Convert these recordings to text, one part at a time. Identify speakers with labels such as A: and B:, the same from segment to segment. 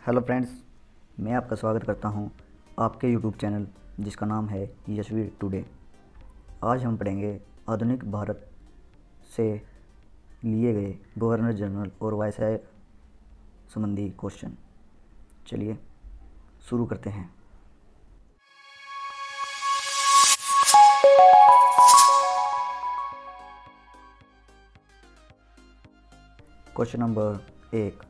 A: Hello friends, मैं आपका स्वागत करता हूं आपके यूट्यूब चैनल जिसका नाम है यशवी टुडे। आज हम पढ़ेंगे आधुनिक भारत से लिए गए गवर्नर जनरल और वायसराय संबंधी क्वेश्चन। चलिए शुरू करते हैं। क्वेश्चन नंबर 1,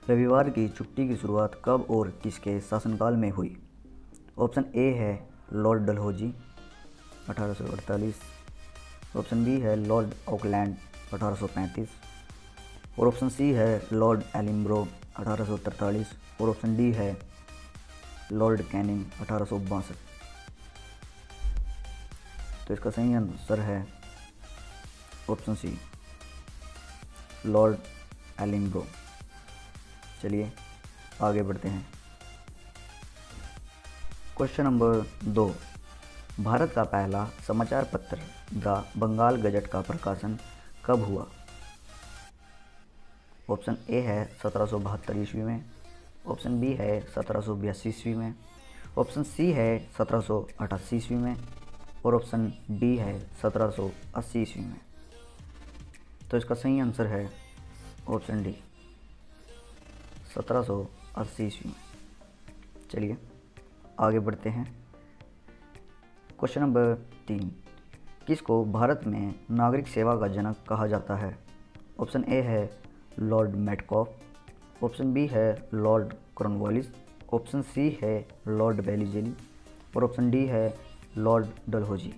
A: रविवार की छुट्टी की शुरुआत कब और किसके शासनकाल में हुई? ऑप्शन ए है लॉर्ड डलहौजी 1848, ऑप्शन बी है लॉर्ड ऑकलैंड 1835 और ऑप्शन सी है लॉर्ड एलिम्ब्रो 1843 और ऑप्शन डी है लॉर्ड कैनिंग 1862। तो इसका सही आंसर है ऑप्शन सी लॉर्ड एलिम्ब्रो। चलिए आगे बढ़ते हैं। क्वेश्चन नंबर 2, भारत का पहला समाचार पत्र द बंगाल गजट का प्रकाशन कब हुआ? ऑप्शन ए है 1772 ईस्वी में, ऑप्शन बी है 1782 ईस्वी में, ऑप्शन सी है 1788 ईस्वी में और ऑप्शन डी है 1780 ईस्वी में। तो इसका सही आंसर है ऑप्शन डी 1780 ईस्वी में। चलिए आगे बढ़ते हैं। क्वेश्चन नंबर 3, किसको भारत में नागरिक सेवा का जनक कहा जाता है? ऑप्शन ए है लॉर्ड मेटकॉफ, ऑप्शन बी है लॉर्ड कॉर्नवालिस, ऑप्शन सी है लॉर्ड वेलिजेली और ऑप्शन डी है लॉर्ड डलहौजी।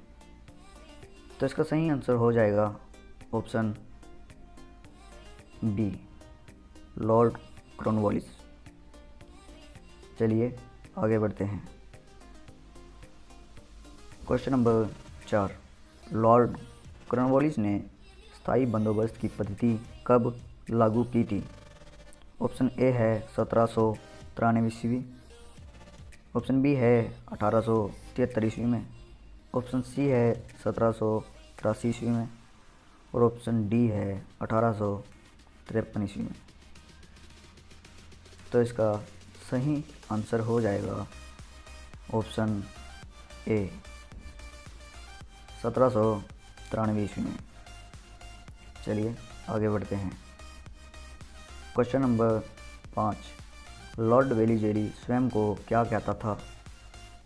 A: तो इसका सही आंसर हो जाएगा ऑप्शन बी लॉर्ड कॉर्नवालिस। चलिए आगे बढ़ते हैं। क्वेश्चन नंबर 4, लॉर्ड कॉर्नवालिस ने स्थायी बंदोबस्त की पद्धति कब लागू की थी? ऑप्शन ए है 1793 ईस्वी, ऑप्शन बी है 1873 ईस्वी में, ऑप्शन सी है 1783 ईस्वी में और ऑप्शन डी है 1853 ईस्वी में। तो इसका सही आंसर हो जाएगा ऑप्शन ए 1793 ईस्वी में। चलिए आगे बढ़ते हैं। क्वेश्चन नंबर 5, लॉर्ड वेलिजेली स्वयं को क्या कहता था?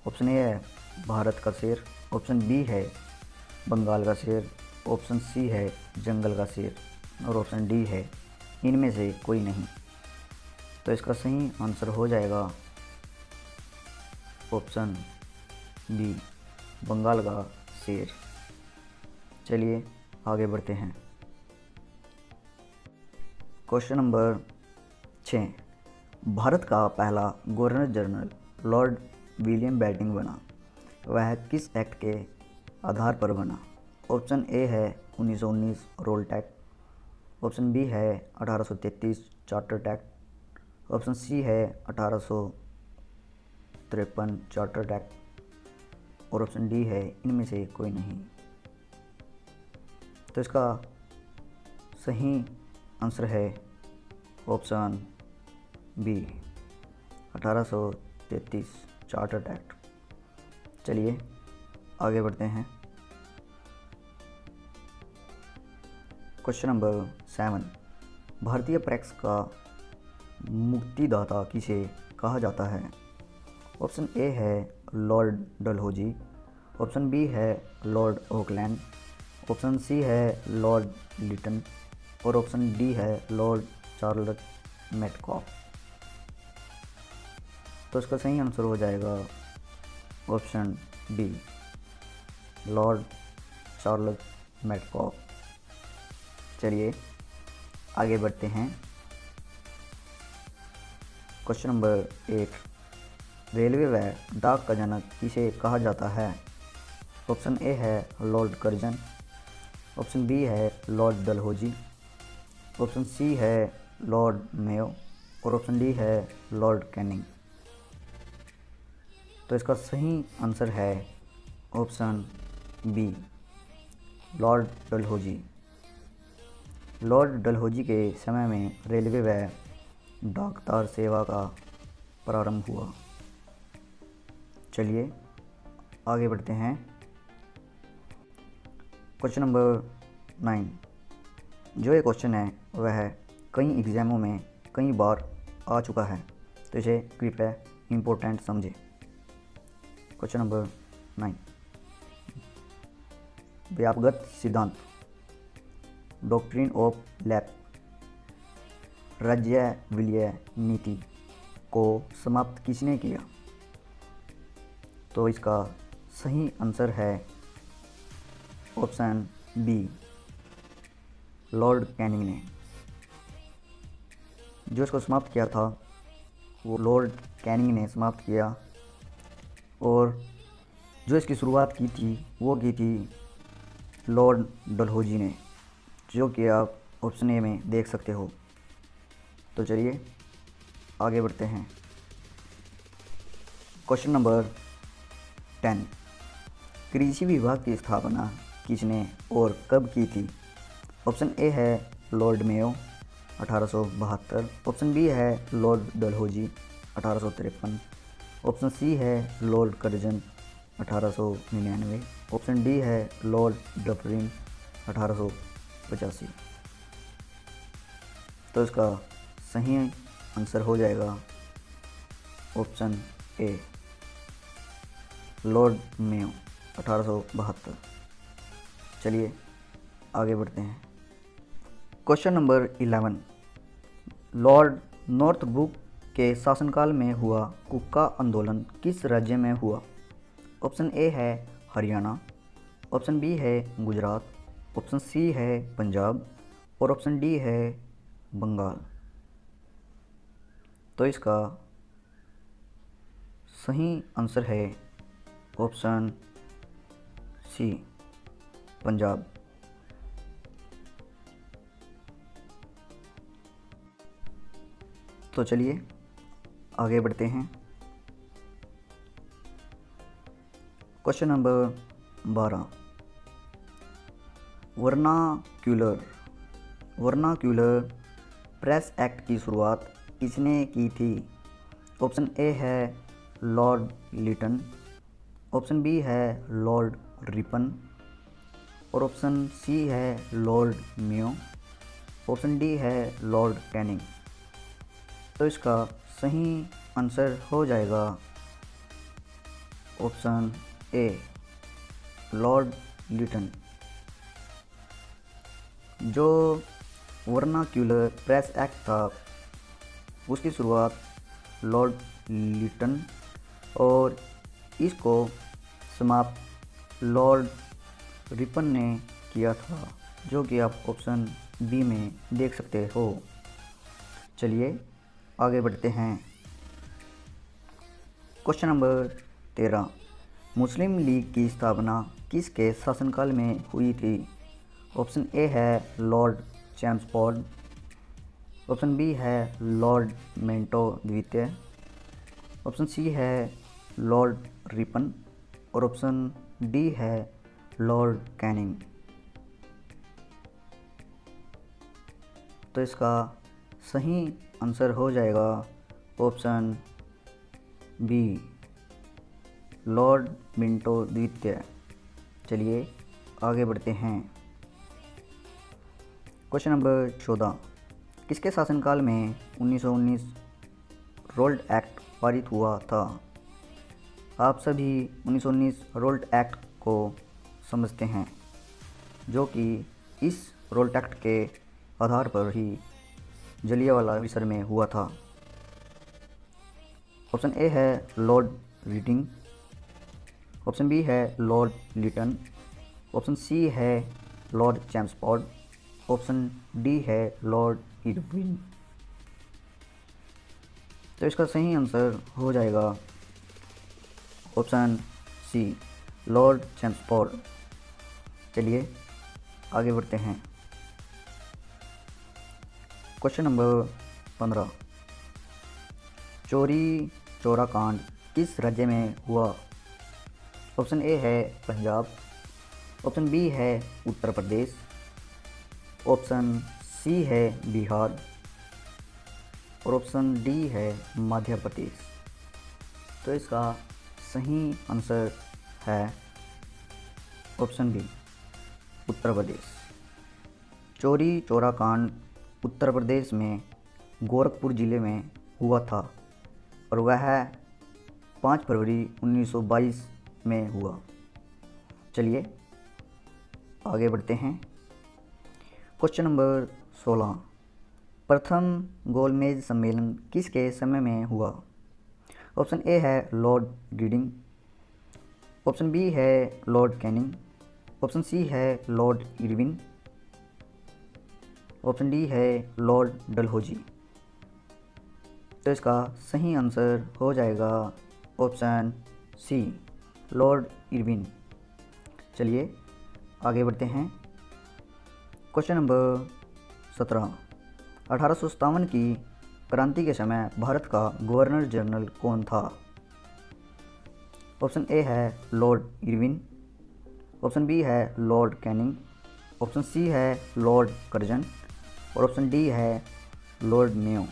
A: ऑप्शन ए है भारत का शेर, ऑप्शन बी है बंगाल का शेर, ऑप्शन सी है जंगल का शेर और ऑप्शन डी है इनमें से कोई नहीं। तो इसका सही आंसर हो जाएगा ऑप्शन बी बंगाल का शेर। चलिए आगे बढ़ते हैं। क्वेश्चन नंबर 6, भारत का पहला governor general Lord William Bentinck बना, वह किस एक्ट के आधार पर बना? ऑप्शन ए है 1919 रोल्ट एक्ट, ऑप्शन बी है 1833 चार्टर्ड एक्ट, ऑप्शन सी है 1853 चार्टर्ड एक्ट और ऑप्शन डी है इनमें से कोई नहीं। तो इसका सही आंसर है ऑप्शन बी 1833 चार्टर्ड एक्ट। चलिए आगे बढ़ते हैं। क्वेश्चन नंबर 7, भारतीय प्रेस का मुक्तिदाता किसे कहा जाता है? ऑप्शन ए है लॉर्ड डलहौजी, ऑप्शन बी है लॉर्ड ऑकलैंड, ऑप्शन सी है लॉर्ड लिटन और ऑप्शन डी है लॉर्ड चार्ल्स मेटकॉफ। तो इसका सही आंसर हो जाएगा option B lord Charles Metcalfe. चलिए आगे बढ़ते हैं। क्वेश्चन नंबर 8, रेलवे व डाक का जनक किसे कहा जाता है? ऑप्शन ए है लॉर्ड कर्जन, ऑप्शन बी है लॉर्ड डलहौजी, ऑप्शन सी है लॉर्ड मेयो और ऑप्शन डी है लॉर्ड कैनिंग। तो इसका सही आंसर है option B lord Dalhousie. Lord Dalhousie के समय में रेलवे व डाकतार सेवा का प्रारंभ हुआ? चलिए आगे बढ़ते हैं। Question number 9। जो ये क्वेश्चन है वह कई एग्ज़ामों में कई बार आ चुका है, तो इसे कृपया इम्पोर्टेंट समझें। Question number 9। व्यापकगत सिद्धांत, डॉक्ट्रिन ऑफ लैप्स, राज्य विलय नीति को समाप्त किसने किया? तो इसका सही आंसर है ऑप्शन बी, लॉर्ड कैनिंग ने। जो इसको समाप्त किया था वो लॉर्ड कैनिंग ने समाप्त किया, और जो इसकी शुरुआत की थी वो की थी लॉर्ड डलहौजी ने, जो कि आप ऑप्शन ए में देख सकते हो। तो चलिए आगे बढ़ते हैं। Question number 10। कृषि विभाग की स्थापना किसने और कब की थी? ऑप्शन ए है लॉर्ड मेयो 1872, ऑप्शन बी है लॉर्ड डलहौजी 1853, ऑप्शन सी है लॉर्ड कर्जन 1899, ऑप्शन डी है लॉर्ड डफरिन 1885। तो इसका सही आंसर हो जाएगा ऑप्शन ए, लॉर्ड मेयो 1872। चलिए आगे बढ़ते हैं। Question number 11। लॉर्ड नॉर्थब्रुक के शासनकाल में हुआ कुक्का आंदोलन किस राज्य में हुआ? ऑप्शन ए है हरियाणा, ऑप्शन बी है गुजरात, ऑप्शन सी है पंजाब और ऑप्शन डी है बंगाल। तो इसका सही आंसर है ऑप्शन सी, पंजाब। तो चलिए आगे बढ़ते हैं। Question number 12। Vernacular press act की शुरुआत किसने की थी? ऑप्शन ए है लॉर्ड लिटन, ऑप्शन बी है लॉर्ड रिपन और ऑप्शन सी है लॉर्ड मेयो, ऑप्शन डी है लॉर्ड कैनिंग। तो इसका सही आंसर हो जाएगा ऑप्शन ए, लॉर्ड लिटन। जो वर्नाक्यूलर प्रेस एक्ट था उसकी शुरुआत लॉर्ड लिटन और इसको समाप्त लॉर्ड रिपन ने किया था, जो कि आप ऑप्शन बी में देख सकते हो। चलिए आगे बढ़ते हैं। Question number 13। मुस्लिम लीग की स्थापना किसके शासनकाल में हुई थी? ऑप्शन ए है लॉर्ड चैम्सफोर्ड, ऑप्शन बी है लॉर्ड मेंटो द्वितीय, ऑप्शन सी है लॉर्ड रिपन और ऑप्शन डी है लॉर्ड कैनिंग। तो इसका सही आंसर हो जाएगा ऑप्शन बी, लॉर्ड मिंटो द्वितीय। चलिए आगे बढ़ते हैं। Question number 14। किसके शासनकाल में 1919 रोल्ड एक्ट पारित हुआ था? आप सभी 1919 रोल्ड एक्ट को समझते हैं, जो कि इस रोल्ड एक्ट के आधार पर ही जलियांवाला परिसर में हुआ था। ऑप्शन ए है लॉर्ड रीडिंग, ऑप्शन बी है लॉर्ड लिटन, ऑप्शन सी है लॉर्ड चैम्सफोर्ड, ऑप्शन डी है लॉर्ड इरविन। तो इसका सही आंसर हो जाएगा ऑप्शन सी, लॉर्ड चैम्सफोर्ड। चलिए आगे बढ़ते हैं। Question number 15। चोरी चौरा कांड किस राज्य में हुआ? ऑप्शन ए है पंजाब, ऑप्शन बी है उत्तर प्रदेश, ऑप्शन सी है बिहार और ऑप्शन डी है मध्य प्रदेश। तो इसका सही आंसर है ऑप्शन बी, उत्तर प्रदेश। चौरी चौरा कांड उत्तर प्रदेश में गोरखपुर ज़िले में हुआ था और वह 5 फरवरी 1922 में हुआ। चलिए आगे बढ़ते हैं। क्वेश्चन नंबर 16, प्रथम गोलमेज सम्मेलन किसके समय में हुआ? ऑप्शन ए है लॉर्ड गिडिंग, ऑप्शन बी है लॉर्ड कैनिंग, ऑप्शन सी है लॉर्ड इरविन, ऑप्शन डी है लॉर्ड डलहौजी। तो इसका सही आंसर हो जाएगा ऑप्शन सी, लॉर्ड इरविन। चलिए आगे बढ़ते हैं। क्वेश्चन नंबर 17, 1857 की क्रांति के समय भारत का गवर्नर जनरल कौन था? ऑप्शन ए है लॉर्ड इरविन, ऑप्शन बी है लॉर्ड कैनिंग, ऑप्शन सी है लॉर्ड कर्जन और ऑप्शन डी है लॉर्ड मेयो।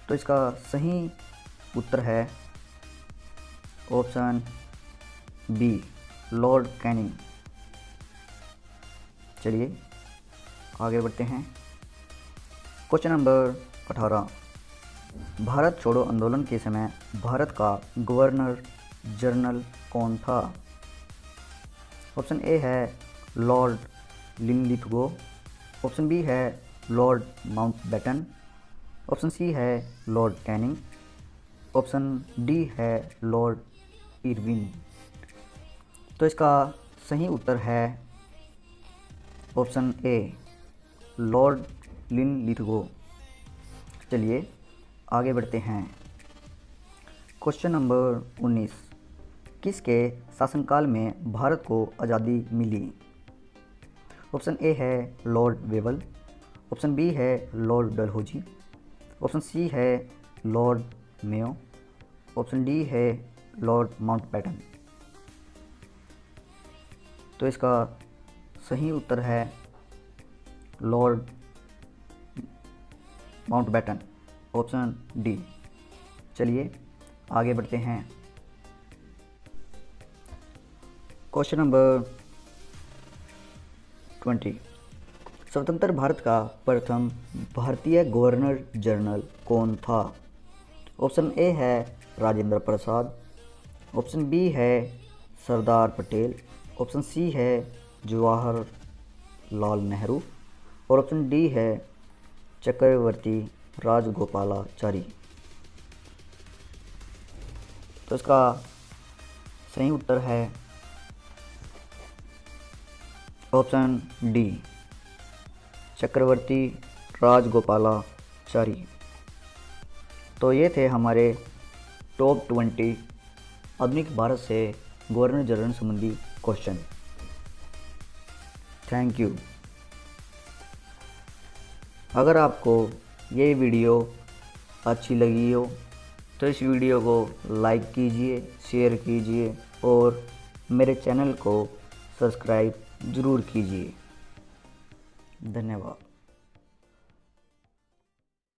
A: तो इसका सही उत्तर है ऑप्शन बी, लॉर्ड कैनिंग। चलिए आगे बढ़ते हैं। क्वेश्चन नंबर 18, भारत छोड़ो आंदोलन के समय भारत का गवर्नर जनरल कौन था? ऑप्शन ए है लॉर्ड लिनलिथगो, ऑप्शन बी है लॉर्ड माउंटबेटन, ऑप्शन सी है लॉर्ड कैनिंग, ऑप्शन डी है लॉर्ड इरविन। तो इसका सही उत्तर है ऑप्शन ए, लॉर्ड लिनलिथगो। चलिए आगे बढ़ते हैं। क्वेश्चन नंबर 19, किसके शासनकाल में भारत को आज़ादी मिली? ऑप्शन ए है लॉर्ड वेबल, ऑप्शन बी है लॉर्ड डलहौजी, ऑप्शन सी है लॉर्ड मेयो, ऑप्शन डी है लॉर्ड माउंटबेटन। तो इसका सही उत्तर है लॉर्ड माउंटबेटन, ऑप्शन डी। चलिए आगे बढ़ते हैं। क्वेश्चन नंबर 20, स्वतंत्र भारत का प्रथम भारतीय गवर्नर जनरल कौन था? ऑप्शन ए है राजेंद्र प्रसाद, ऑप्शन बी है सरदार पटेल, ऑप्शन सी है जवाहरलाल नेहरू और ऑप्शन डी है चक्रवर्ती राजगोपालाचारी। तो इसका सही उत्तर है ऑप्शन डी, चक्रवर्ती राजगोपालाचारी। तो ये थे हमारे टॉप 20 आधुनिक भारत से गवर्नर जनरल संबंधी क्वेश्चन। Thank you. अगर आपको ये वीडियो अच्छी लगी हो तो इस वीडियो को लाइक कीजिए, शेयर कीजिए और मेरे चैनल को सब्सक्राइब ज़रूर कीजिए। धन्यवाद।